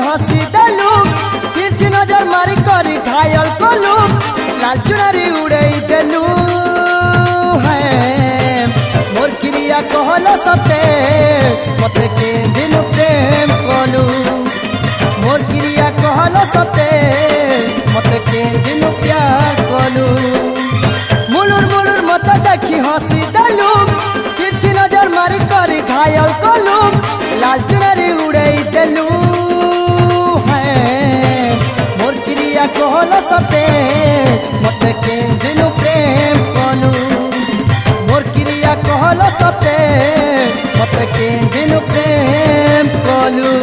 हसी देलू तिरछी नजर मारी करी घायल कलू लाल चुनरी उड़ई देलू है मोर क्रिया कहल सते मते के दिन प्रेम कलू मोर क्रिया कहल सते मते के दिन प्यार कलू मुलुर मुलुर मत देखी हसी देलू तिरछी नजर मारी करी घायल कलू लाल चुनरी उड़ई देलू है मोर क्रिया कहल सते मते के दिन प्रेम कलू मोर क्रिया कहल सते मते के दिन प्रेम कलू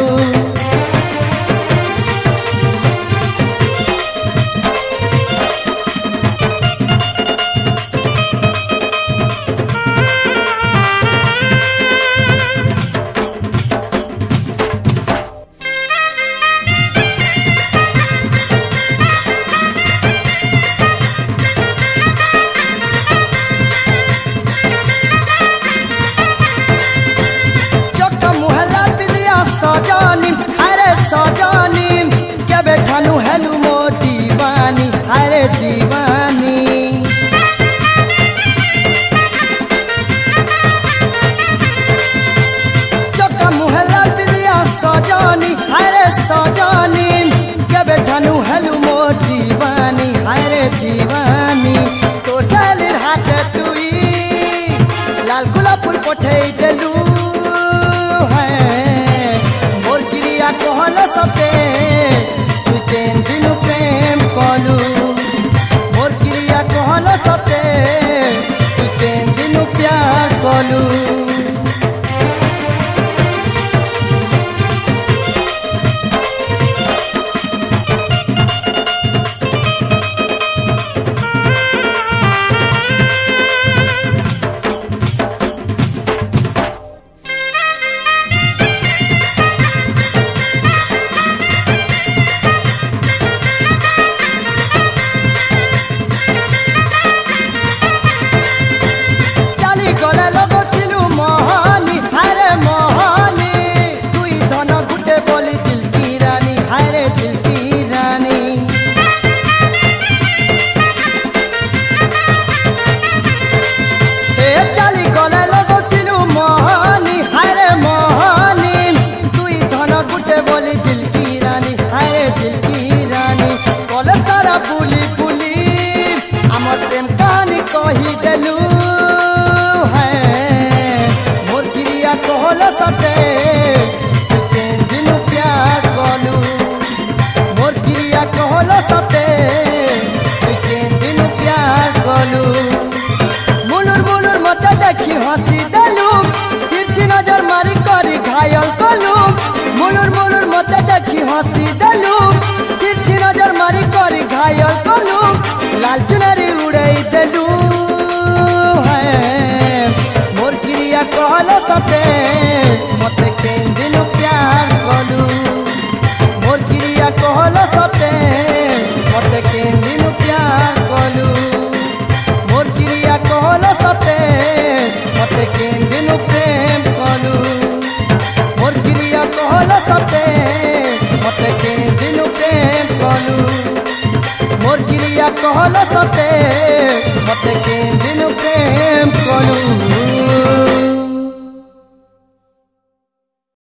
सजानी अरे सजानी क्या बैठानू हेलू मो दीवानी अरे दीवानी चौका मुहला बिदिया सजानी अरे सजानी क्या बैठानू हेलू मो दीवानी अरे दीवानी तोर सालिर हाथ तुई लाल गुलाब फूल पठे देलू कहल सते तू केन दिन प्रेम कलू मोर क्रिया कहल सते तू केन दिन प्यार कलू बुली बुली आमर प्रेम कहानी कही देलू है मोर क्रिया कहल सते तू केन दिन प्यार कलू मोर क्रिया कहल सते तू केन दिन प्यार कलू मुलुर मुलुर मत देखी हसी देलू तिरछी नजर मारी करी घायल कलू मुलुर मुलुर मत देखी हसी देलू तिरछी नजर मारी करी घायल कलू लाल चुनरी उड़ई देलू है मोर क्रिया कहल सते मते के दिन प्यार कलू मोर क्रिया कहल सते मते के दिन प्यार कलू मोर क्रिया कहल सते मते के दिन प्रेम कलू मोर क्रिया कहल सते मते के दिन प्रेम कलू मोर क्रिया कहल सते मते के दिन प्रेम कलू।